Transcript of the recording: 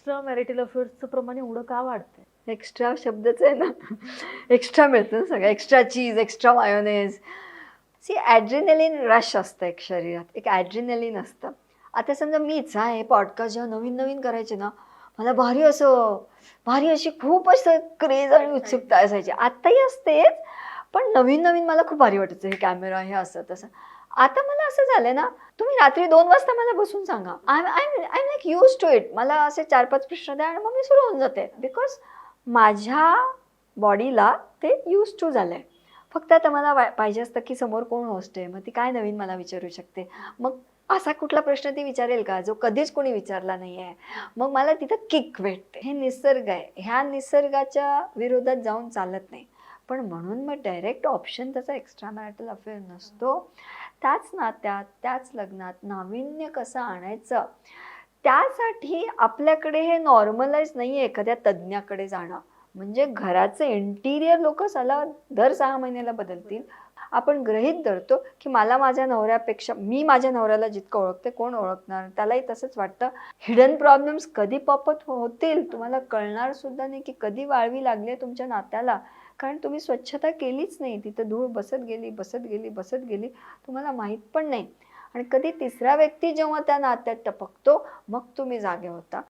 Extra marital अफेअर्सचं प्रमाण एवढं का वाढतंय? एक्स्ट्रा शब्दच आहे ना, एक्स्ट्रा मिळतं ना सगळं, एक्स्ट्रा चीज, एक्स्ट्रा मायोनेज. सी ॲड्रिनलिन रश असतं एक शरीरात, एक ॲड्रिनलिन असतं. आता समजा मीच हे पॉडकास्ट जेव्हा नवीन नवीन करायचे ना, मला भारी अशी खूप असं क्रेज आणि उत्सुकता असायची. आत्ताही असतेच, पण नवीन नवीन मला खूप भारी वाटायचं, हे कॅमेरा, हे असं तसं. आता मला असं झालंय ना, तुम्ही रात्री 2 वाजता मला बसून सांगा, I I I like use to it. मला असे 4-5 प्रश्न द्या आणि मग मी सुरू होऊन जाते. बिकॉज माझ्या बॉडीला ते यूज टू झालंय. फक्त आता मला पाहिजे असतं की समोर कोण होस्ट आहे, मग ती काय नवीन मला विचारू शकते. मग असा कुठला प्रश्न ती विचारेल का जो कधीच कोणी विचारला नाही आहे. मग मला तिथं किक भेटते. हे निसर्ग आहे, ह्या निसर्गाच्या विरोधात जाऊन चालत नाही. पण म्हणून मग डायरेक्ट ऑप्शन त्याचा एक्स्ट्रा मॅरिटल अफेअर नसतो. त्याच नात्यात, त्याच लग्नात नाविन्य कसं आणायचं, त्यासाठी आपल्याकडे हे नॉर्मलाइज नाही आहे एखाद्या तज्ज्ञाकडे जाणं. म्हणजे घराचं इंटिरियर लोक दर 6 महिन्याला बदलतील. आपण गृहीत धरतो की मला माझ्या नवऱ्यापेक्षा, मी माझ्या नवऱ्याला जितकं ओळखते कोण ओळखणार, त्यालाही तसंच वाटतं. हिडन प्रॉब्लेम्स कधी पॉपअप होतील तुम्हाला कळणार सुद्धा नाही की कधी वाळवी लागली आहे तुमच्या नात्याला. कारण तुम्ही स्वच्छता केलीच नाही, तिथं धूळ बसत गेली, तुम्हाला माहीत पण नाही. आणि कधी तिसरा व्यक्ती जेव्हा त्या नात्यात टपकतो, मग तुम्ही जागे होता.